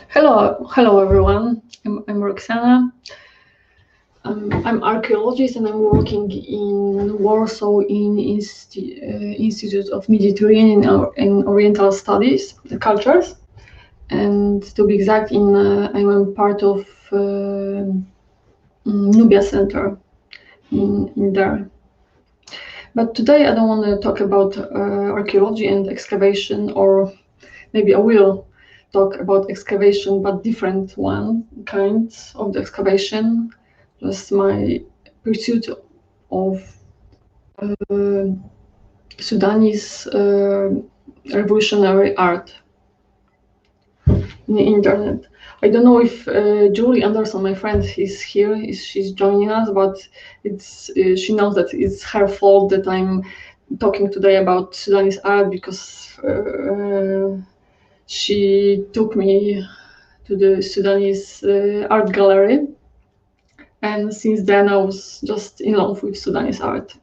Hello everyone. I'm Roksana. I'm archaeologist and I'm working in Warsaw in Institute of Mediterranean and Oriental Studies, the cultures. And to be exact, I'm part of Nubia Center in there. But today I don't want to talk about archaeology and excavation, or maybe I will talk about excavation, but different one kinds of the excavation. Just my pursuit of uh, Sudanese revolutionary art in the internet. I don't know if Julie Anderson, my friend, is here. She's joining us, but it's she knows that it's her fault that I'm talking today about Sudanese art because she took me to the Sudanese art gallery, and since then I was just in love with Sudanese art.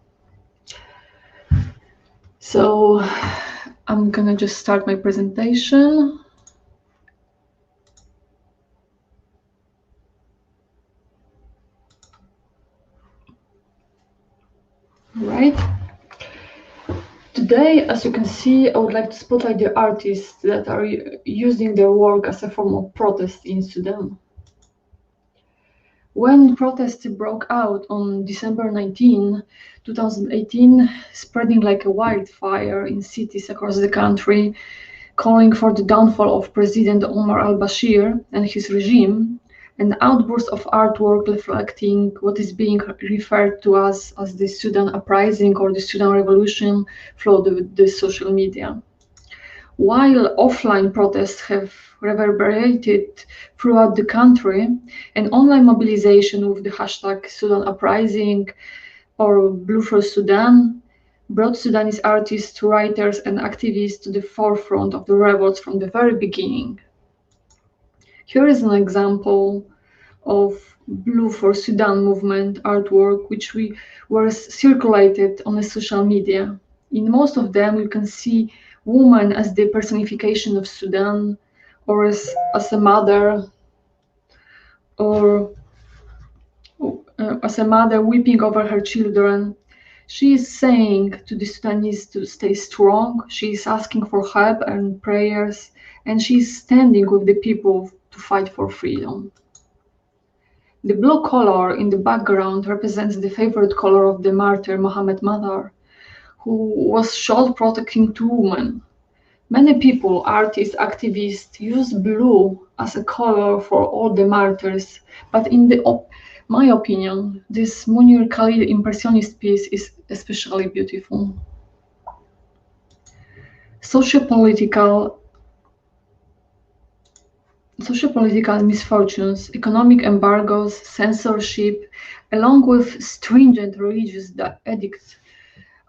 So I'm gonna just start my presentation. Right. Today, as you can see, I would like to spotlight the artists that are using their work as a form of protest in Sudan. When protests broke out on December 19, 2018, spreading like a wildfire in cities across the country, calling for the downfall of President Omar al-Bashir and his regime, an outburst of artwork reflecting what is being referred to as the Sudan uprising or the Sudan revolution flowed the social media. While offline protests have reverberated throughout the country, an online mobilization with the hashtag Sudan uprising or Blue for Sudan brought Sudanese artists, writers, and activists to the forefront of the revolts from the very beginning. Here is an example of Blue for Sudan movement artwork, which was circulated on the social media. In most of them, you can see woman as the personification of Sudan, or as a mother, or as a mother weeping over her children. She is saying to the Sudanese to stay strong. She is asking for help and prayers, and she is standing with the people to fight for freedom. The blue color in the background represents the favorite color of the martyr Mohammed Madar, who was shot protecting two women. Many people, artists, activists, use blue as a color for all the martyrs, but in my opinion, this Munir Khalil impressionist piece is especially beautiful. Sociopolitical misfortunes, economic embargoes, censorship, along with stringent religious edicts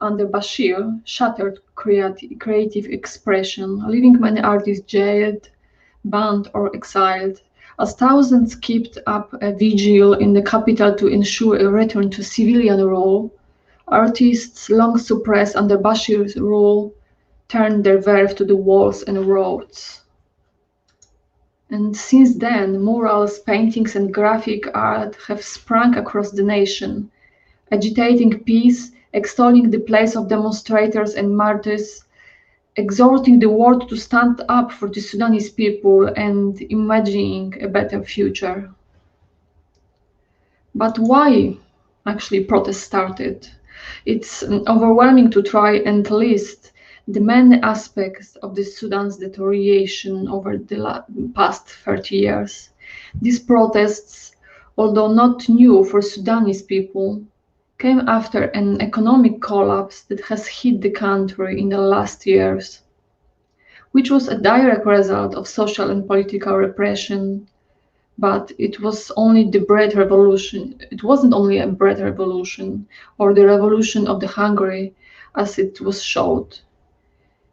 under Bashir, shattered creative expression, leaving many artists jailed, banned, or exiled, as thousands kept up a vigil in the capital to ensure a return to civilian rule. Artists long suppressed under Bashir's rule turned their verve to the walls and roads. And since then, murals, paintings, and graphic art have sprung across the nation, agitating peace, extolling the place of demonstrators and martyrs, exhorting the world to stand up for the Sudanese people and imagining a better future. But why actually protests started? It's overwhelming to try and list the many aspects of the Sudan's deterioration over the past 30 years. These protests, although not new for Sudanese people, came after an economic collapse that has hit the country in the last years, which was a direct result of social and political repression. But it was only the bread revolution. It wasn't only a bread revolution or the revolution of the hungry, as it was showed.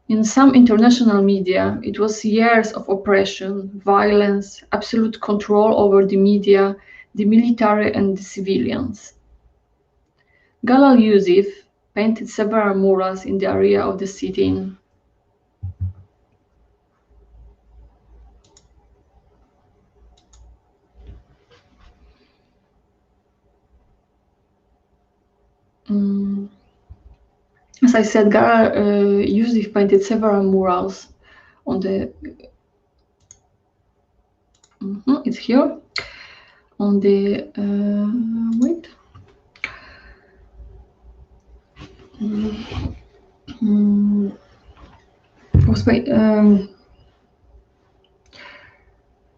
In some international media, it was years of oppression, violence, absolute control over the media, the military, and the civilians. Galal Yusuf painted several murals in the area of the sit-in. As I said, Gara Yusuf painted several murals on the. It's here on the. Wait.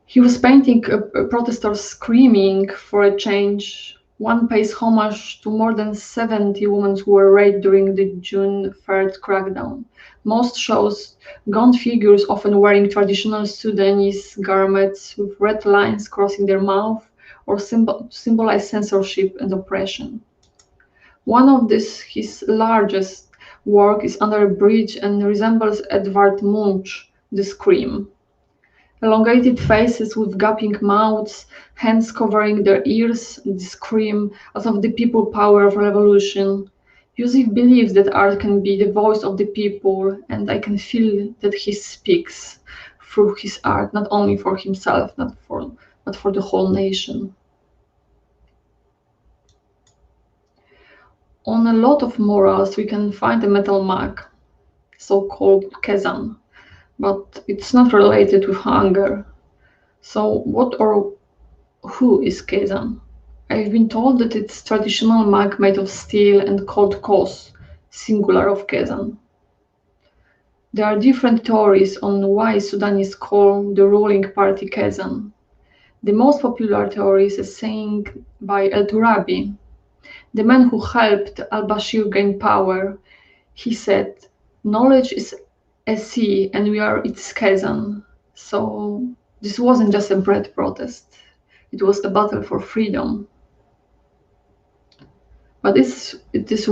He was painting protesters screaming for a change. One pays homage to more than 70 women who were raped during the June 3rd crackdown. Most shows gaunt figures, often wearing traditional Sudanese garments with red lines crossing their mouth, or symbolize censorship and oppression. One of his largest work is under a bridge and resembles Edvard Munch, The Scream. Elongated faces with gaping mouths, hands covering their ears, the scream as of the people power of revolution. Yusuf believes that art can be the voice of the people, and I can feel that he speaks through his art, not only for himself, but for the whole nation. On a lot of murals, we can find a metal mark, so-called kezan, but it's not related with hunger. So what or who is kezan? I've been told that it's traditional mug made of steel and called kos, singular of kezan. There are different theories on why Sudanese call the ruling party kezan. The most popular theory is a saying by El Turabi, the man who helped al-Bashir gain power. He said, "Knowledge is a sea and we are its kezan." So this wasn't just a bread protest. It was a battle for freedom. But it is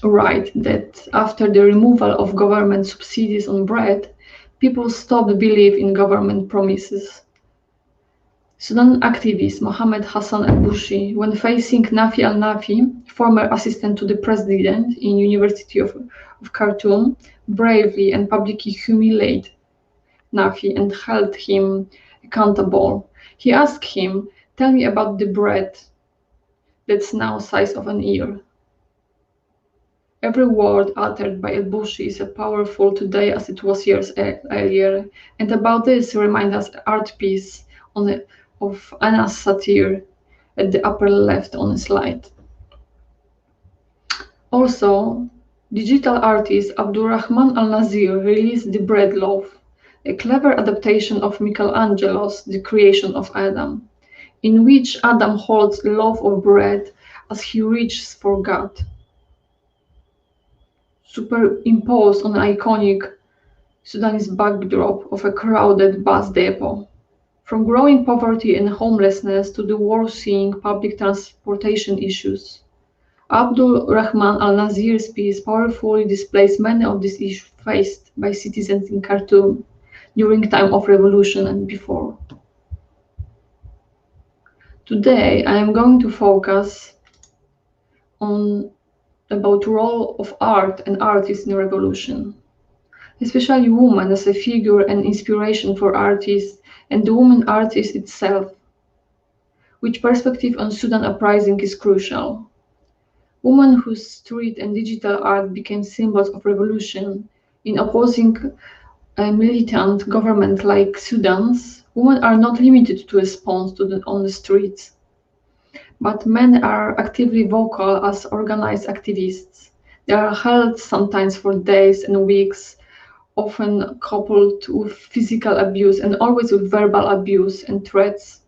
right that after the removal of government subsidies on bread, people stopped believing in government promises. Sudan activist Mohammed Hassan al-Bushi, when facing Nafi al-Nafi, former assistant to the president in University of Khartoum, bravely and publicly humiliated Nafi and held him accountable. He asked him, "Tell me about the bread that's now size of an ear." Every word uttered by El-Bushi is as powerful today as it was years earlier, and about this reminds us art piece of Anas Satir at the upper left on the slide. Also, digital artist Abdurrahman Al-Nazir released The Bread Loaf, a clever adaptation of Michelangelo's The Creation of Adam, in which Adam holds a loaf of bread as he reaches for God. Superimposed on an iconic Sudanese backdrop of a crowded bus depot. From growing poverty and homelessness to the worsening public transportation issues, Abdul Rahman al-Nazir's piece powerfully displays many of these issues faced by citizens in Khartoum during time of revolution and before. Today, I am going to focus on about the role of art and artists in revolution, especially women as a figure and inspiration for artists and the woman artist itself, which perspective on Sudan uprising is crucial. Women whose street and digital art became symbols of revolution in opposing a militant government like Sudan's, women are not limited to response on the streets, but men are actively vocal as organized activists. They are held sometimes for days and weeks, often coupled with physical abuse and always with verbal abuse and threats.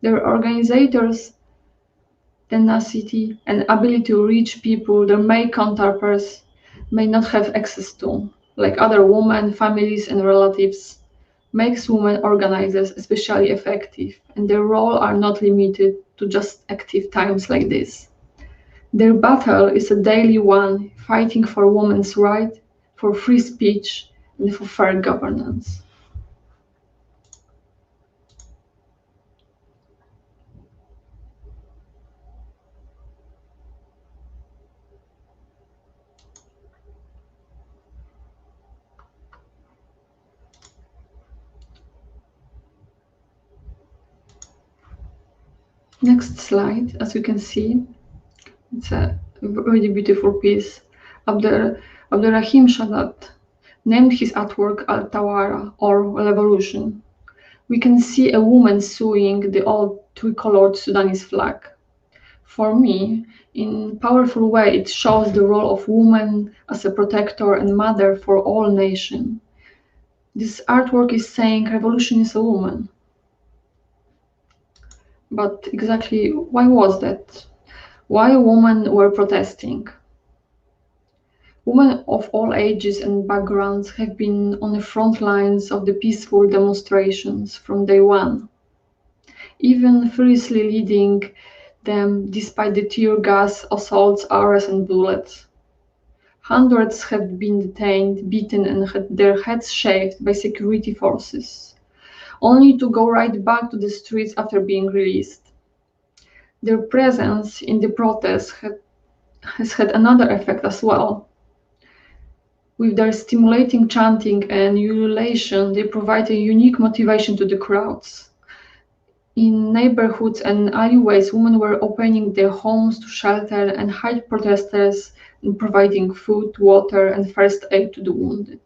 Their organizers' tenacity and ability to reach people their male counterparts may not have access to, like other women, families, and relatives, makes women organizers especially effective, and their role are not limited to just active times like this. Their battle is a daily one, fighting for women's rights, for free speech, and for fair governance. Next slide, as you can see, it's a really beautiful piece. Abderrahim Shadat named his artwork Al Tawara, or Revolution. We can see a woman sewing the old tricolored Sudanese flag. For me, in powerful way, it shows the role of woman as a protector and mother for all nations. This artwork is saying revolution is a woman. But exactly why was that? Why women were protesting? Women of all ages and backgrounds have been on the front lines of the peaceful demonstrations from day one, even fiercely leading them despite the tear gas, assaults, arrests, and bullets. Hundreds have been detained, beaten, and had their heads shaved by security forces, only to go right back to the streets after being released. Their presence in the protests has had another effect as well. With their stimulating chanting and ululation, they provide a unique motivation to the crowds. In neighborhoods and alleyways, women were opening their homes to shelter and hide protesters and providing food, water, and first aid to the wounded.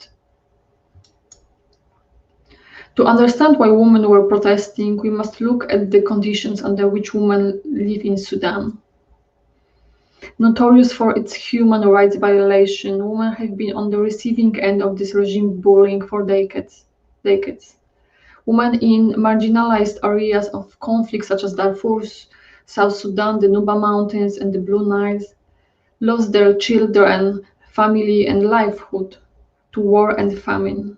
To understand why women were protesting, we must look at the conditions under which women live in Sudan. Notorious for its human rights violation, women have been on the receiving end of this regime bullying for decades. Women in marginalized areas of conflict such as Darfur, South Sudan, the Nuba Mountains, and the Blue Nile lost their children, family, and livelihood to war and famine.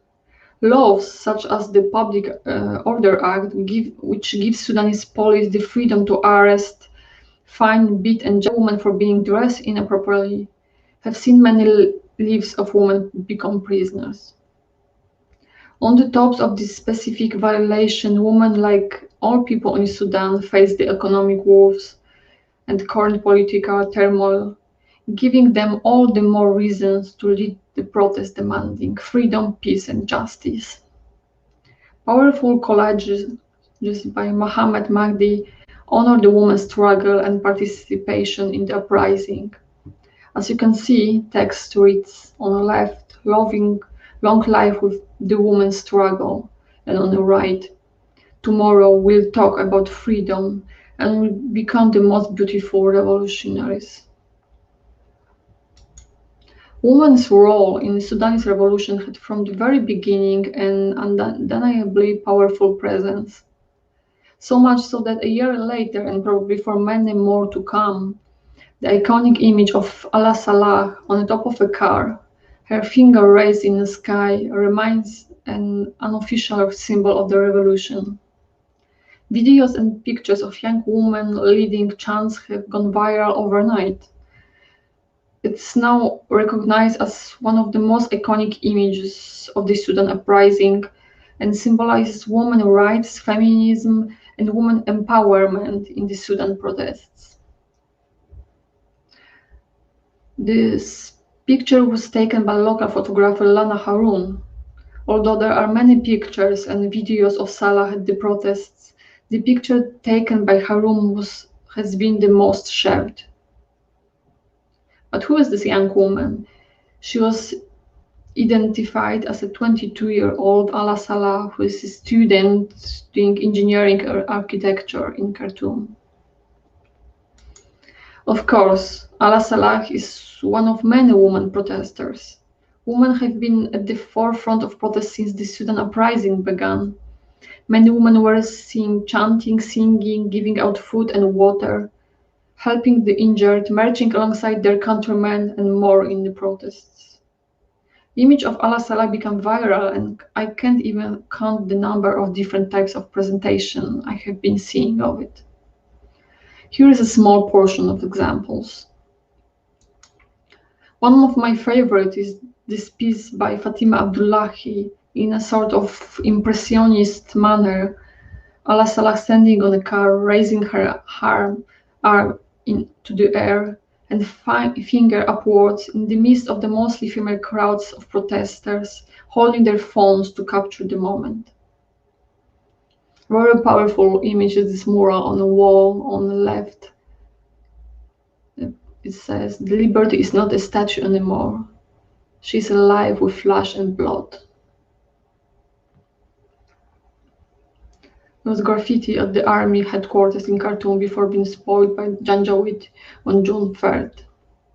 Laws such as the Public Order Act, which gives Sudanese police the freedom to arrest, fine, beat, and jail women for being dressed inappropriately, have seen many lives of women become prisoners. On the tops of this specific violation, women, like all people in Sudan, face the economic woes and current political turmoil, giving them all the more reasons to lead the protest demanding freedom, peace, and justice. Powerful collages by Mohammed Mahdi honor the women's struggle and participation in the uprising. As you can see, text reads on the left, loving long life with the women's struggle, and on the right, tomorrow we'll talk about freedom and we'll become the most beautiful revolutionaries. Women's role in the Sudanese revolution had from the very beginning an undeniably powerful presence. So much so that a year later, and probably for many more to come, the iconic image of Allah Salah on the top of a car, her finger raised in the sky, remains an unofficial symbol of the revolution. Videos and pictures of young women leading chants have gone viral overnight. It's now recognized as one of the most iconic images of the Sudan uprising and symbolizes women's rights, feminism, and women empowerment in the Sudan protests. This picture was taken by local photographer Lana Haroun. Although there are many pictures and videos of Salah at the protests, the picture taken by Haroun has been the most shared. But who is this young woman? She was identified as a 22-year-old Ala Salah, who is a student studying engineering or architecture in Khartoum. Of course, Ala Salah is one of many women protesters. Women have been at the forefront of protests since the Sudan uprising began. Many women were seen chanting, singing, giving out food and water, helping the injured, marching alongside their countrymen, and more in the protests. The image of Allah Salah became viral, and I can't even count the number of different types of presentation I have been seeing of it. Here is a small portion of examples. One of my favorites is this piece by Fatima Abdullahi in a sort of impressionist manner. Allah Salah standing on a car, raising her arm into the air and finger upwards in the midst of the mostly female crowds of protesters holding their phones to capture the moment. Very powerful image is this mural on the wall on the left. it says, "The liberty is not a statue anymore. She's alive with flesh and blood." There was graffiti at the army headquarters in Khartoum before being spoiled by Janjaweed on June 3rd,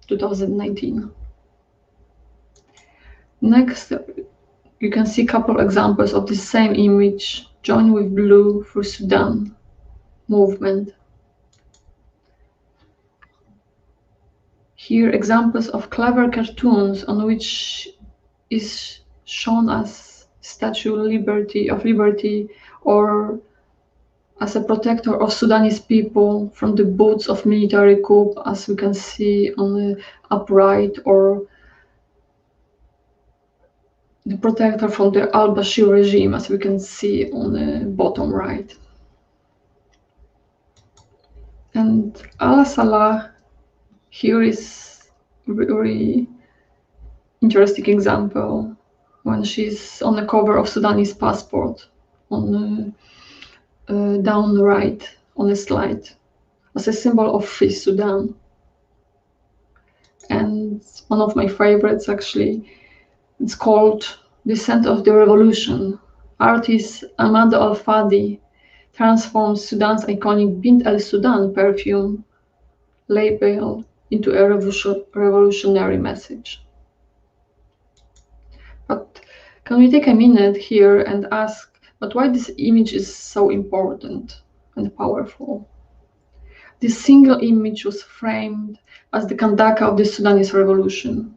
2019. Next, you can see a couple of examples of the same image joined with blue for Sudan movement. Here, examples of clever cartoons on which is shown as Statue of Liberty or as a protector of Sudanese people from the boots of military coup, as we can see on the upright, or the protector from the al-Bashir regime, as we can see on the bottom right. And Al-Salah here is a very interesting example when she's on the cover of Sudanese passport on the down right on the slide as a symbol of free Sudan. And one of my favorites, actually, it's called "The Scent of the Revolution." Artist Amanda Al-Fadi transforms Sudan's iconic Bint el-Sudan perfume label into a revolutionary message. But can we take a minute here and ask, but why this image is so important and powerful? This single image was framed as the Kandaka of the Sudanese revolution.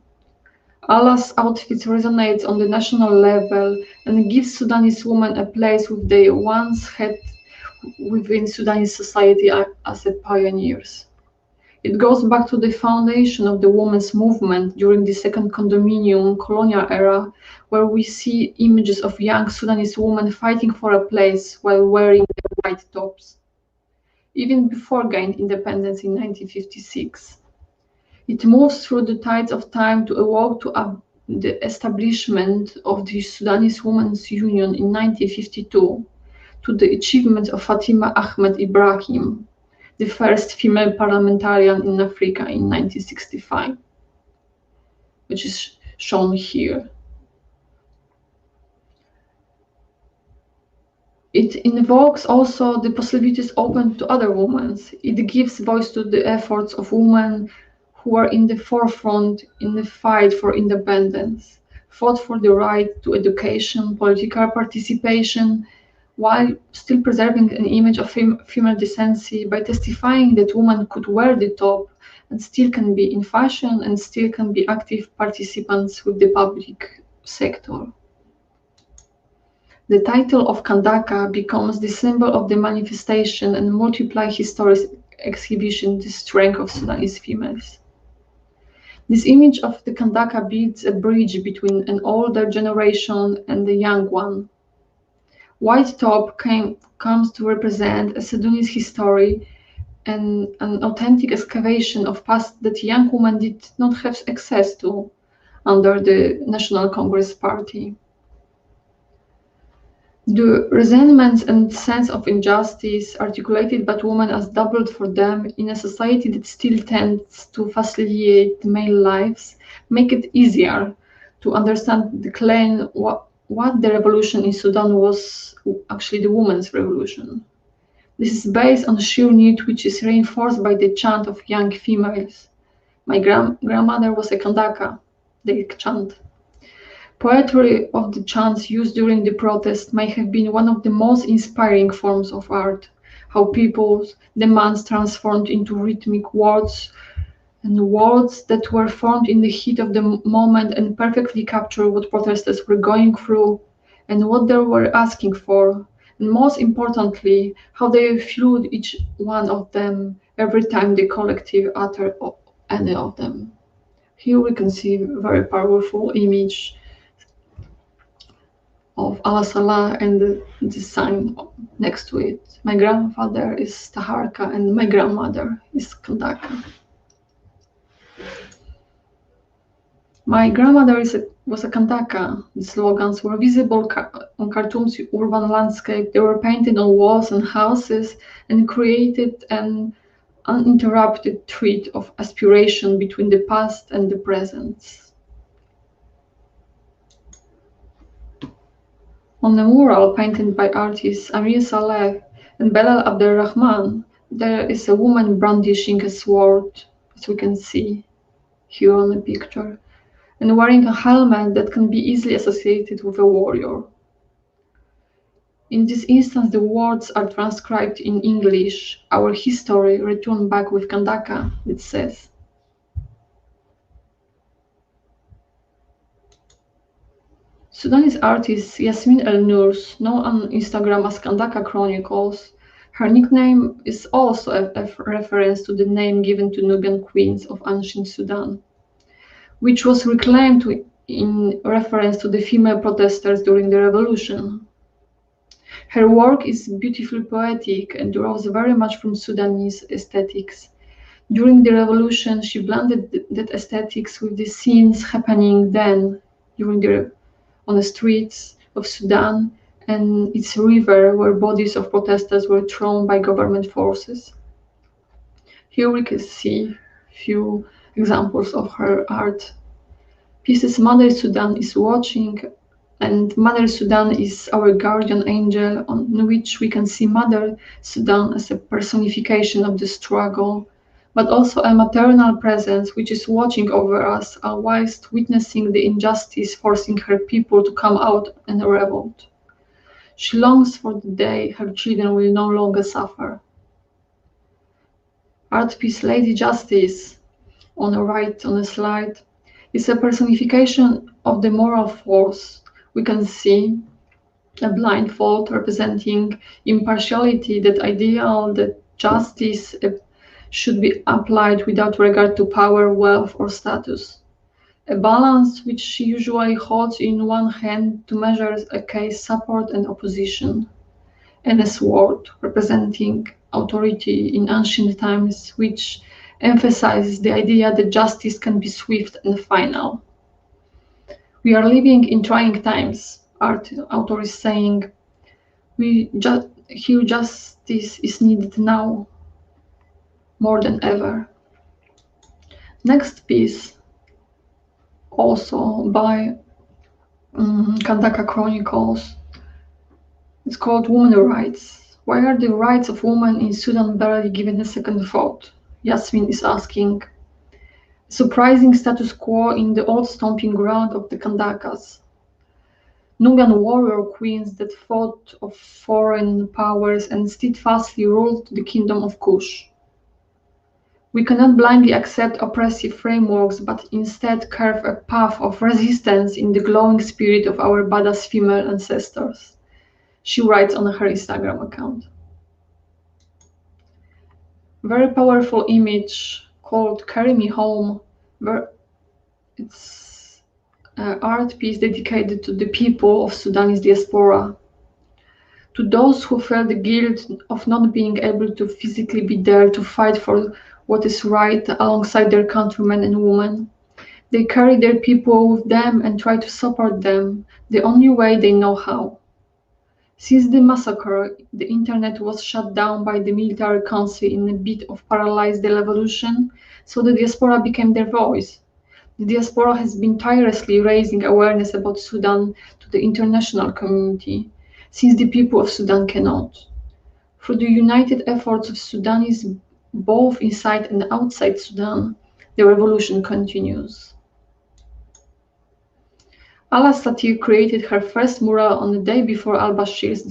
Allah's outfit resonates on the national level and gives Sudanese women a place which they once had within Sudanese society as pioneers. It goes back to the foundation of the women's movement during the second condominium colonial era, where we see images of young Sudanese women fighting for a place while wearing their white tops, even before gained independence in 1956. It moves through the tides of time to evoke the establishment of the Sudanese Women's Union in 1952, to the achievements of Fatima Ahmed Ibrahim, the first female parliamentarian in Africa in 1965, which is shown here. It invokes also the possibilities open to other women. It gives voice to the efforts of women who are in the forefront in the fight for independence, fought for the right to education, political participation, while still preserving an image of female decency by testifying that women could wear the top and still can be in fashion and still can be active participants with the public sector. The title of Kandaka becomes the symbol of the manifestation and multiply historic exhibition, the strength of Sudanese females. This image of the Kandaka builds a bridge between an older generation and the young one. White top comes to represent a Sudanese history and an authentic excavation of past that young women did not have access to under the National Congress Party. The resentments and sense of injustice articulated by women as doubled for them in a society that still tends to facilitate male lives make it easier to understand the claim what the revolution in Sudan was actually the women's revolution. This is based on sheer need, which is reinforced by the chant of young females. My grandmother was a Kandaka, the chant. Poetry of the chants used during the protest may have been one of the most inspiring forms of art, how people's demands transformed into rhythmic words, and words that were formed in the heat of the moment and perfectly capture what protesters were going through and what they were asking for, and most importantly, how they fueled each one of them every time the collective uttered any of them. Here we can see a very powerful image of Al-Salah and the sign next to it. My grandfather is Taharka and my grandmother is Kandaka. My grandmother was a Kandaka. The slogans were visible on Khartoum's urban landscape. They were painted on walls and houses and created an uninterrupted thread of aspiration between the past and the present. On a mural painted by artists Amir Saleh and Belal Abdelrahman, there is a woman brandishing a sword, as we can see here on the picture, and wearing a helmet that can be easily associated with a warrior. In this instance, the words are transcribed in English, our history returned back with Kandaka, it says. Sudanese artist Yasmin El Nours, known on Instagram as Kandaka Chronicles, her nickname is also a reference to the name given to Nubian queens of ancient Sudan, which was reclaimed in reference to the female protesters during the revolution. Her work is beautifully poetic and draws very much from Sudanese aesthetics. During the revolution, she blended that aesthetics with the scenes happening then on the streets of Sudan and its river where bodies of protesters were thrown by government forces. Here we can see a few examples of her art. Pieces Mother Sudan is watching, and Mother Sudan is our guardian angel, on which we can see Mother Sudan as a personification of the struggle, but also a maternal presence which is watching over us whilst witnessing the injustice forcing her people to come out and revolt. She longs for the day her children will no longer suffer. Art piece Lady Justice, on the right on the slide, is a personification of the moral force. We can see a blindfold representing impartiality, that ideal that justice should be applied without regard to power, wealth, or status. A balance which she usually holds in one hand to measure a case support and opposition, and a sword representing authority in ancient times, which emphasizes the idea that justice can be swift and final. We are living in trying times, author is saying. Here justice is needed now, more than ever. Next piece, also by Kandaka Chronicles, it's called Women's Rights. Why are the rights of women in Sudan barely given a second thought? Yasmin is asking. Surprising status quo in the old stomping ground of the Kandakas. Nubian warrior queens that fought off foreign powers and steadfastly ruled the kingdom of Kush. We cannot blindly accept oppressive frameworks, but instead carve a path of resistance in the glowing spirit of our badass female ancestors, she writes on her Instagram account. Very powerful image called Carry Me Home, where it's an art piece dedicated to the people of Sudanese diaspora, to those who felt the guilt of not being able to physically be there to fight for what is right alongside their countrymen and women. They carry their people with them and try to support them the only way they know how. Since the massacre, the internet was shut down by the military council in a bid of paralyze the revolution, so the diaspora became their voice. The diaspora has been tirelessly raising awareness about Sudan to the international community, since the people of Sudan cannot. Through the united efforts of Sudanese both inside and outside Sudan, the revolution continues. Ala Satir created her first mural on the day before al-Bashir's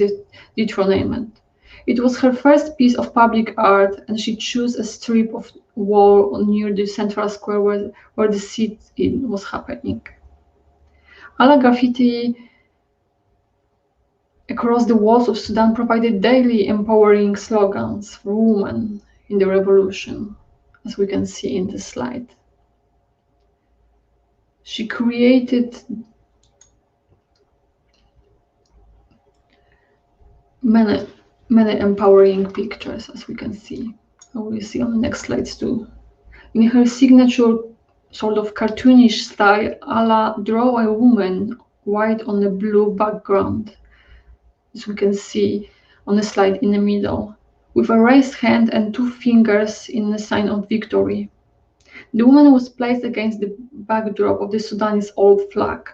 dethronement. It was her first piece of public art, and she chose a strip of wall near the central square where the sit-in was happening. Ala graffiti across the walls of Sudan provided daily empowering slogans for women in the revolution, as we can see in the slide. She created many empowering pictures, as we can see. We see on the next slides too. In her signature sort of cartoonish style, Ala draw a woman white on a blue background, as we can see on the slide in the middle, with a raised hand and two fingers in a sign of victory. The woman was placed against the backdrop of the Sudanese old flag,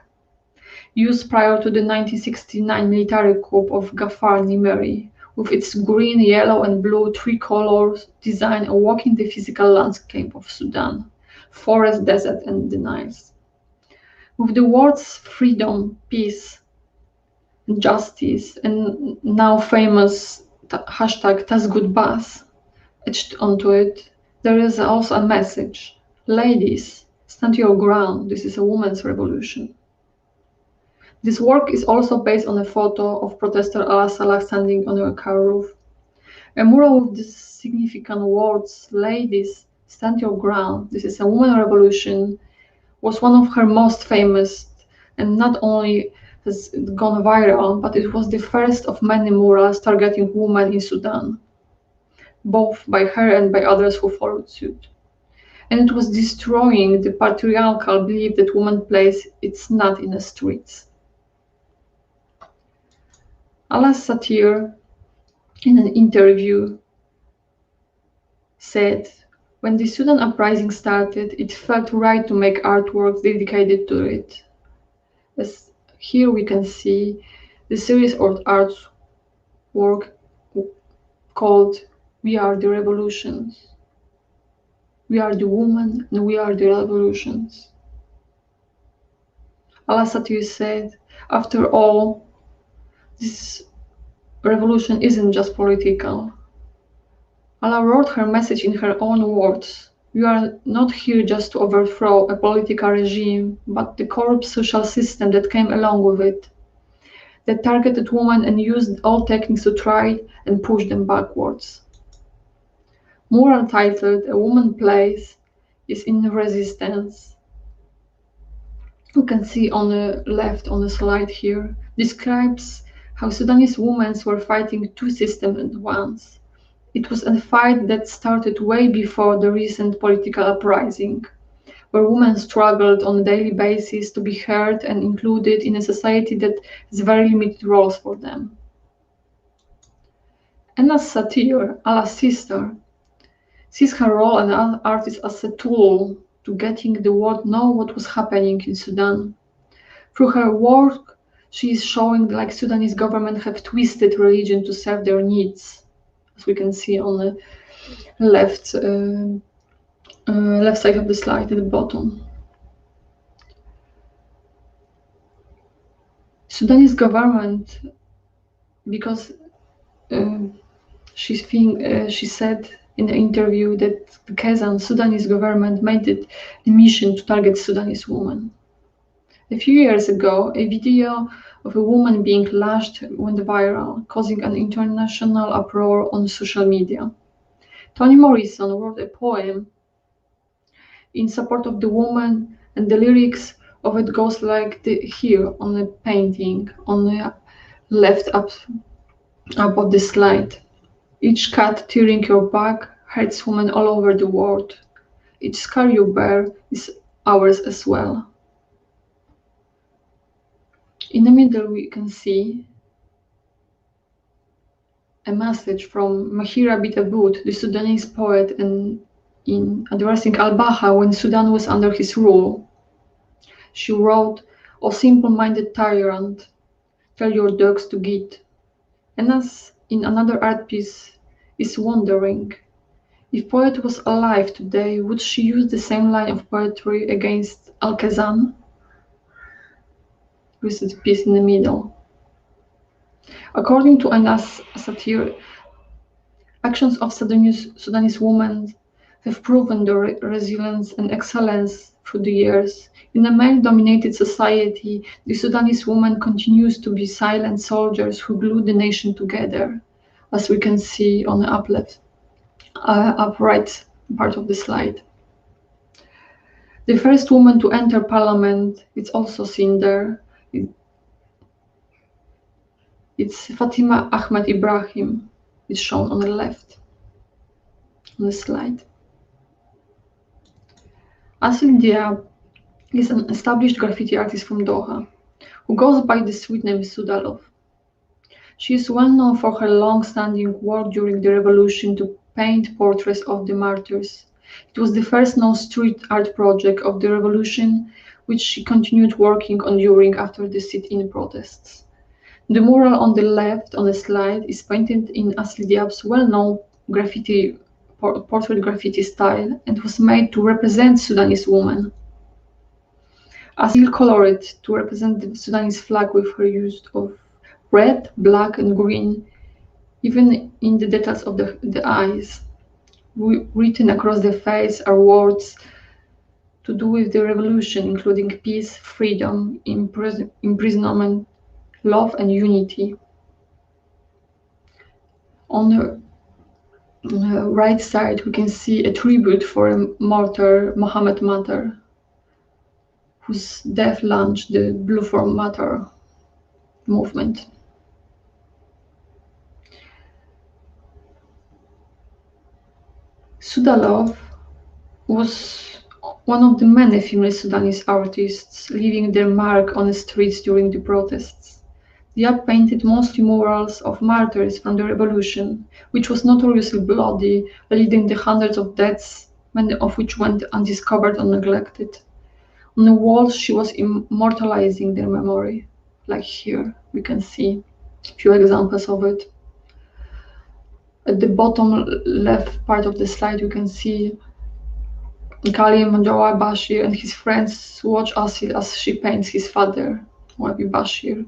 used prior to the 1969 military coup of Ghaffar Nimeri, with its green, yellow, and blue tricolor design evoking the physical landscape of Sudan, forest, desert, and the Niles. With the words freedom, peace, justice, and now famous hashtag #TasGoodBus etched onto it, there is also a message. Ladies, stand your ground. This is a woman's revolution. This work is also based on a photo of protester Ala Salah standing on a car roof. A mural with these significant words, ladies, stand your ground. This is a woman revolution, was one of her most famous, and not only has gone viral, but it was the first of many murals targeting women in Sudan, both by her and by others who followed suit. And it was destroying the patriarchal belief that woman's place is not in the streets. Ala Satir, in an interview, said, when the Sudan uprising started, it felt right to make artworks dedicated to it. As here we can see the series of artwork called We Are the Revolutions. We are the woman and we are the revolutions. Ala Satir said, after all, this revolution isn't just political. Ala wrote her message in her own words. We are not here just to overthrow a political regime, but the corrupt social system that came along with it, that targeted women and used all techniques to try and push them backwards. Mural titled A Woman's Place is in resistance. You can see on the left on the slide here, describes how Sudanese women were fighting two systems at once. It was a fight that started way before the recent political uprising, where women struggled on a daily basis to be heard and included in a society that has very limited roles for them. Anna's Satir, Ala's sister, sees her role as an artist as a tool to getting the world know what was happening in Sudan. Through her work, she is showing like Sudanese government have twisted religion to serve their needs, as we can see on the left side of the slide at the bottom. Sudanese government, because she said in the interview that the Kazan Sudanese government made it a mission to target Sudanese women. A few years ago, a video of a woman being lashed went viral, causing an international uproar on social media. Toni Morrison wrote a poem in support of the woman, and the lyrics of it goes like here on the painting on the left up of the slide. Each cut tearing your back hurts women all over the world. Each scar you bear is ours as well. In the middle we can see a message from Mahira Bint Aboud, the Sudanese poet, and in addressing Al-Baha when Sudan was under his rule. She wrote, "O simple-minded tyrant, tell your dogs to git." And as in another art piece is wondering, if poet was alive today, would she use the same line of poetry against Al-Kazan? With this piece in the middle. According to Anas Satir, actions of Sudanese women have proven their resilience and excellence through the years. In a male-dominated society, the Sudanese woman continues to be silent soldiers who glue the nation together, as we can see on the up right part of the slide. The first woman to enter parliament, it's also seen there. It's Fatima Ahmed Ibrahim. It's shown on the left on the slide. Asil Diab is an established graffiti artist from Doha, who goes by the street name Sudalov. She is well known for her long-standing work during the revolution to paint portraits of the martyrs. It was the first known street art project of the revolution, which she continued working on during after the sit-in protests. The mural on the left on the slide is painted in Asli Diab's well-known graffiti portrait graffiti style and was made to represent Sudanese women. Asil colored to represent the Sudanese flag with her use of red, black, and green, even in the details of the eyes. Written across the face are words to do with the revolution, including peace, freedom, imprisonment, love, and unity. On the right side, we can see a tribute for a martyr, Mohammed Matar, whose death launched the Blue for Matter movement. Sudalov was one of the many female Sudanese artists leaving their mark on the streets during the protests. Diab painted mostly murals of martyrs from the revolution, which was notoriously bloody, leading to hundreds of deaths, many of which went undiscovered or neglected. On the walls, she was immortalizing their memory. Like here, we can see a few examples of it. At the bottom left part of the slide, you can see Kalim Manjawa Bashir and his friends watch Asil as she paints his father, Wabi Bashir.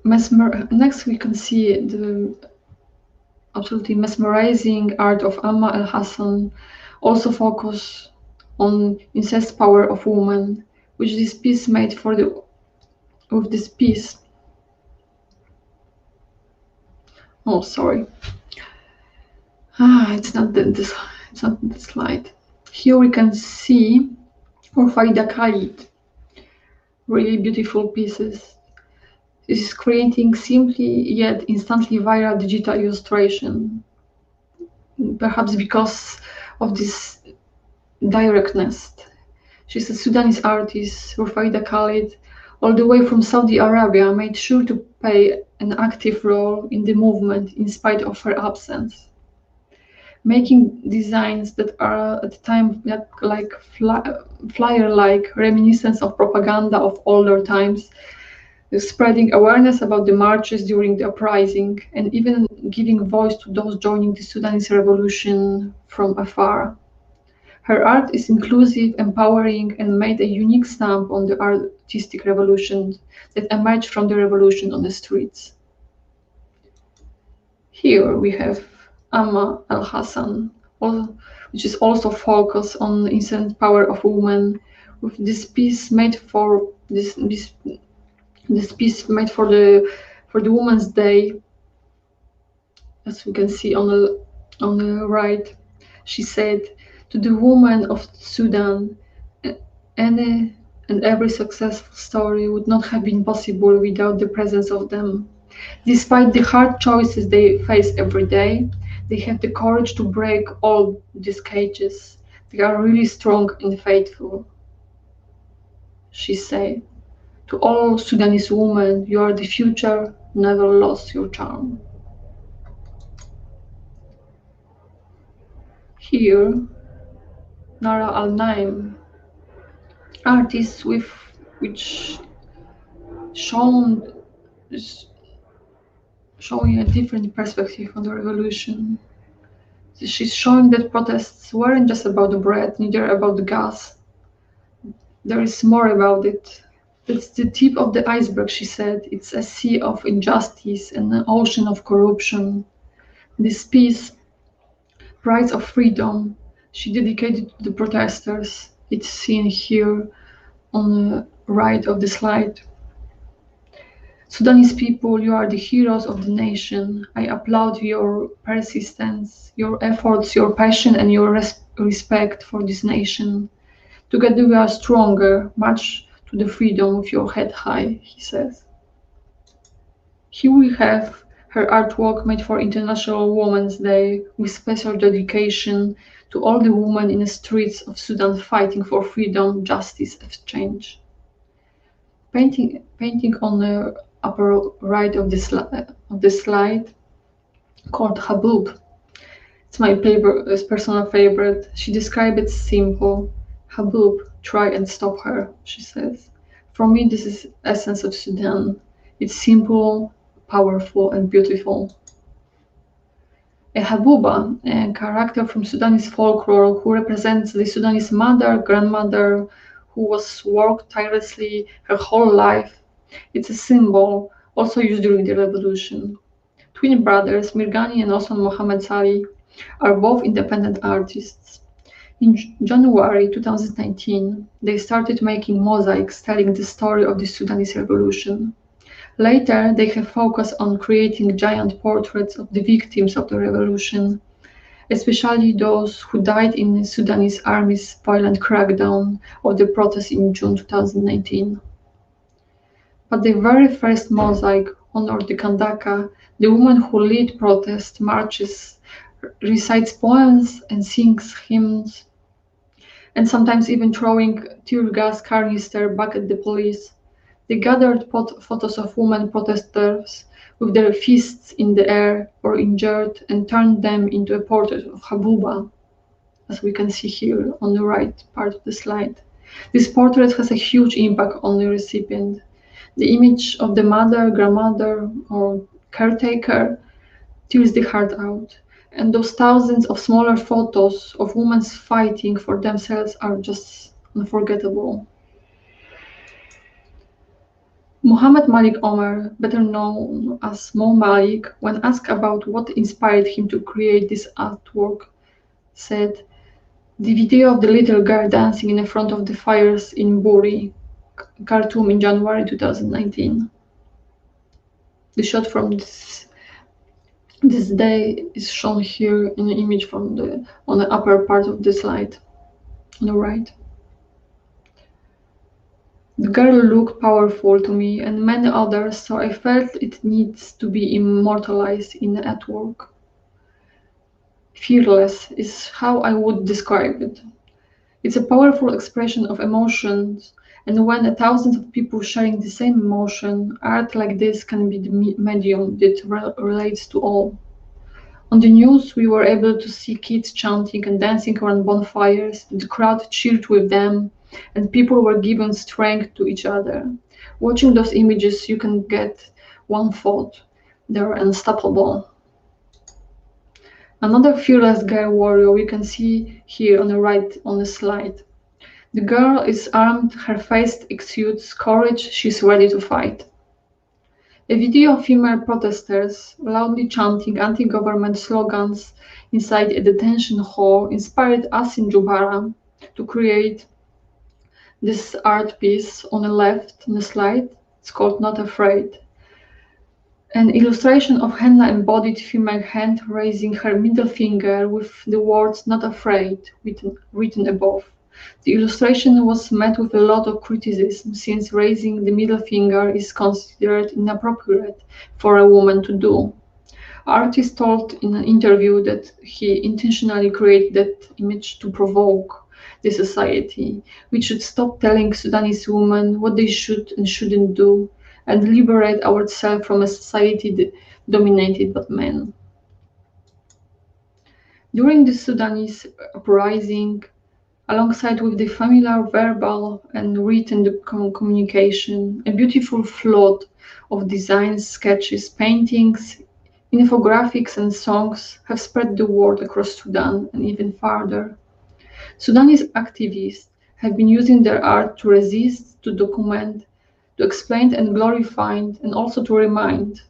Next, we can see the absolutely mesmerizing art of Amma El Hassan, also focus on incest power of woman, which this piece made for the with this piece. Oh, sorry. It's not the slide. Here we can see Faida Khalid, really beautiful pieces. This is creating simply yet instantly viral digital illustration, perhaps because of this directness. She's a Sudanese artist, Faida Khalid, all the way from Saudi Arabia, made sure to play an active role in the movement in spite of her absence. Making designs that are at the time like flyer-like reminiscence of propaganda of older times, spreading awareness about the marches during the uprising, and even giving voice to those joining the Sudanese revolution from afar. Her art is inclusive, empowering, and made a unique stamp on the artistic revolution that emerged from the revolution on the streets. Here we have Amma Al Hassan, which is also focused on the instant power of women, with this piece made for this piece made for the Women's Day, as we can see on the right. She said, "To the women of Sudan, any and every successful story would not have been possible without the presence of them. Despite the hard choices they face every day, they have the courage to break all these cages. They are really strong and faithful." She said, "To all Sudanese women, you are the future, never lost your charm." Here, Nara Al-Naim, artist which shown showing a different perspective on the revolution. She's showing that protests weren't just about the bread, neither about the gas. There is more about it. It's the tip of the iceberg, she said. It's a sea of injustice and an ocean of corruption. This piece, Price of Freedom, she dedicated to the protesters. It's seen here on the right of the slide. "Sudanese people, you are the heroes of the nation. I applaud your persistence, your efforts, your passion, and your respect for this nation. Together we are stronger. March to the freedom with your head high," he says. Here we have her artwork made for International Women's Day with special dedication to all the women in the streets of Sudan fighting for freedom, justice, and change. painting on the upper right of the slide called Habub. It's my personal favorite. She described it simple. Habub, try and stop her, she says. For me, this is essence of Sudan. It's simple, powerful, and beautiful. A Habuba, a character from Sudanese folklore who represents the Sudanese mother, grandmother, who was worked tirelessly her whole life. It's a symbol also used during the revolution. Twin brothers, Mirgani and Osman Mohammed Sali, are both independent artists. In January 2019, they started making mosaics telling the story of the Sudanese revolution. Later, they have focused on creating giant portraits of the victims of the revolution, especially those who died in the Sudanese army's violent crackdown of the protests in June 2019. But the very first mosaic honored the Kandaka, the woman who led protest marches, recites poems and sings hymns, and sometimes even throwing tear gas canister back at the police. They gathered photos of women protesters with their fists in the air or injured and turned them into a portrait of Habuba, as we can see here on the right part of the slide. This portrait has a huge impact on the recipient. The image of the mother, grandmother, or caretaker tears the heart out. And those thousands of smaller photos of women fighting for themselves are just unforgettable. Muhammad Malik Omar, better known as Mo Malik, when asked about what inspired him to create this artwork, said, "The video of the little girl dancing in front of the fires in Buri, Khartoum in January 2019. The shot from this day is shown here in an image from on the upper part of the slide, on the right. The girl looked powerful to me and many others, so I felt it needs to be immortalized in the artwork. Fearless is how I would describe it. It's a powerful expression of emotions, and when thousands of people sharing the same emotion, art like this can be the medium that relates to all. On the news, we were able to see kids chanting and dancing around bonfires. The crowd cheered with them, and people were given strength to each other. Watching those images, you can get one thought: they're unstoppable. Another fearless girl warrior we can see here on the right on the slide. The girl is armed, her face exudes courage, she's ready to fight. A video of female protesters loudly chanting anti-government slogans inside a detention hall inspired Asin Jubara to create this art piece on the left on the slide. It's called Not Afraid. An illustration of henna embodied female hand raising her middle finger with the words "Not Afraid" written above. The illustration was met with a lot of criticism since raising the middle finger is considered inappropriate for a woman to do. Artist told in an interview that he intentionally created that image to provoke the society. We should stop telling Sudanese women what they should and shouldn't do and liberate ourselves from a society dominated by men. During the Sudanese uprising, alongside with the familiar verbal and written communication, a beautiful flood of designs, sketches, paintings, infographics and songs have spread the word across Sudan and even farther. Sudanese activists have been using their art to resist, to document, to explain and glorify, and also to remind.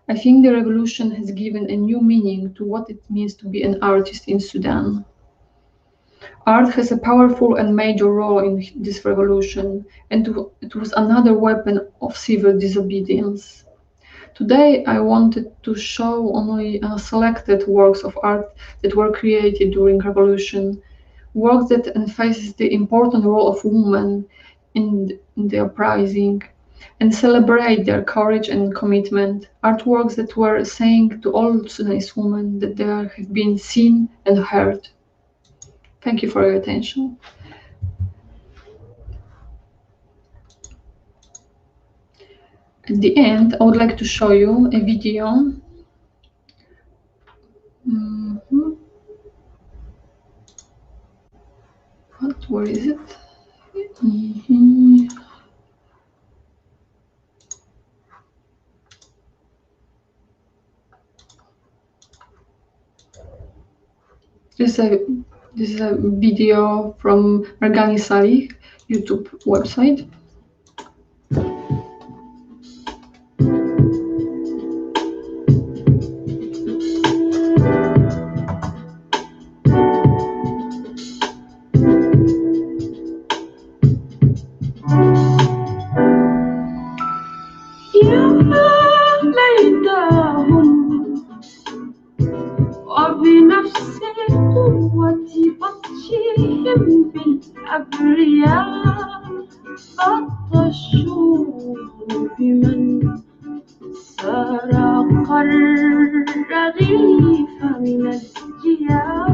I think the revolution has given a new meaning to what it means to be an artist in Sudan. Art has a powerful and major role in this revolution, and it was another weapon of civil disobedience. Today, I wanted to show only selected works of art that were created during revolution, works that emphasize the important role of women in the uprising, and celebrate their courage and commitment, artworks that were saying to all Sudanese women that they have been seen and heard. Thank you for your attention. At the end, I would like to show you a video. Mhm. Where is it? Mhm. This is a video from Mergani Salih YouTube website. يا ليتهم وبنفس قوة بطشهم بالأبرياء بطشوا بمن سرق الرغيف من الجياع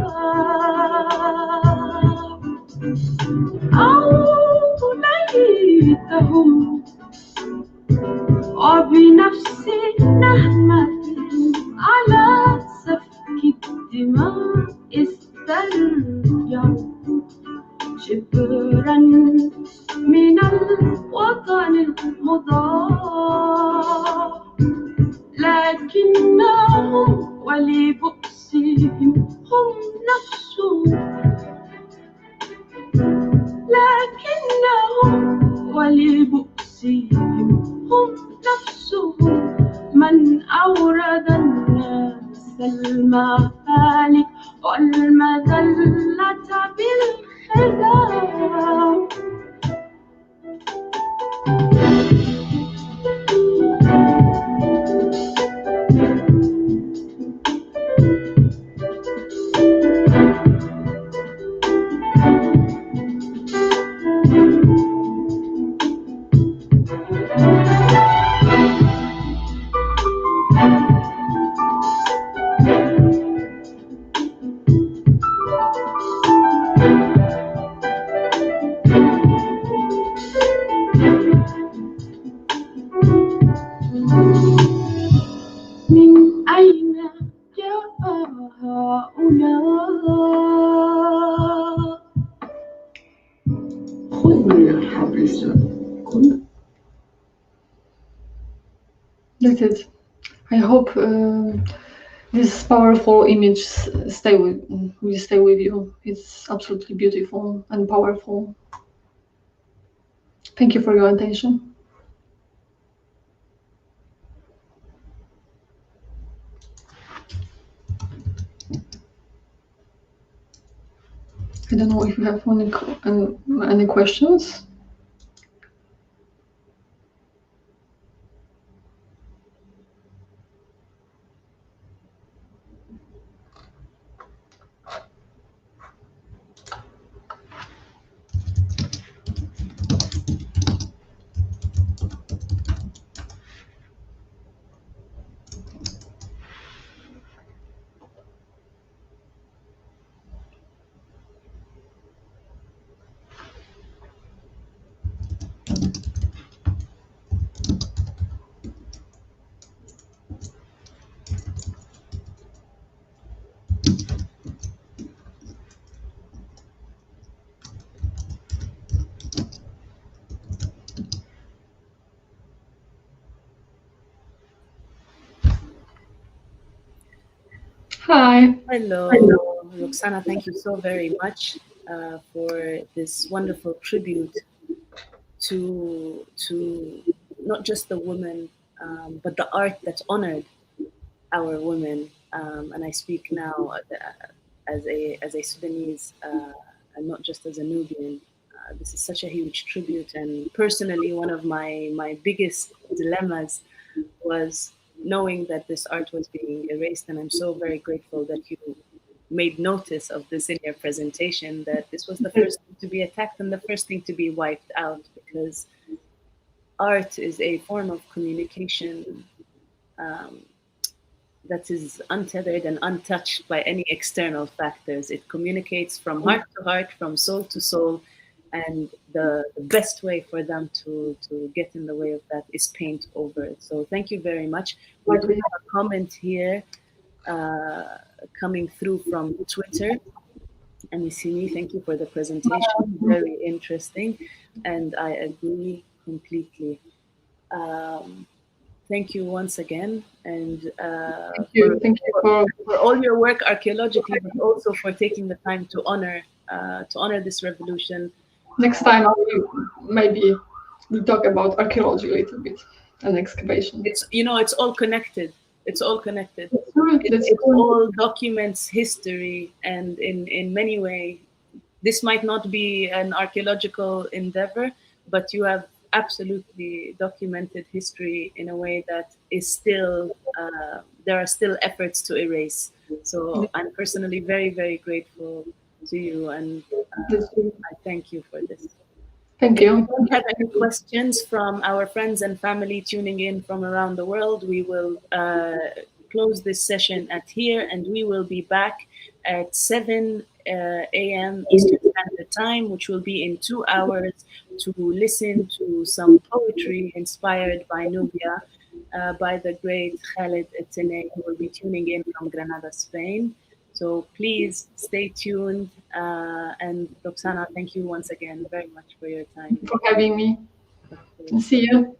أو ليتهم وبنفس نهمتهم على سفك الدماء استرجعوا شبرا من الوطن المضاع لكنهم ولبؤسهم هم نفسهم لكنهم ولبؤسهم هم نفسهم من أورد الناس المهالك والمذلة بالخداع من أين جاء هؤلاء خذ من الحبس كل That's it. I hope this powerful image will stay with you. It's absolutely beautiful and powerful. Thank you for your attention. I don't know if you have any questions. Hi. Hello, Roksana. Thank you so very much for this wonderful tribute to not just the women, but the art that honored our women. And I speak now as a Sudanese and not just as a Nubian. This is such a huge tribute, and personally, one of my biggest dilemmas was knowing that this art was being erased, and I'm so very grateful that you made notice of this in your presentation, that this was the first thing to be attacked and the first thing to be wiped out, because art is a form of communication um, that is untethered and untouched by any external factors. It communicates from heart to heart, from soul to soul, and the best way for them to get in the way of that is paint over it. So thank you very much. We Like do we have a comment here coming through from Twitter. Anisini, thank you for the presentation. Very interesting, and I agree completely. Um, Thank you once again, and thank you for all your work archaeologically, but also for taking the time to honor this revolution. next time I will maybe we'll talk about archaeology a little bit and excavation. It's all connected. It's all connected. That's true. That's It true. all documents history, and in many ways, this might not be an archaeological endeavor, but you have absolutely documented history in a way that is still there are still efforts to erase. So I'm personally very, very grateful to you, and That's true. I thank you for this. Thank If we you. don't have any questions from our friends and family tuning in from around the world, we will close this session at here, and we will be back at 7 a.m. Eastern Standard Time, which will be in 2 hours, to listen to some poetry inspired by Nubia, by the great Khaled Etene, who will be tuning in from Granada, Spain. So please stay tuned. And Roksana, thank you once again very much for your time. For having me. Of course. See you.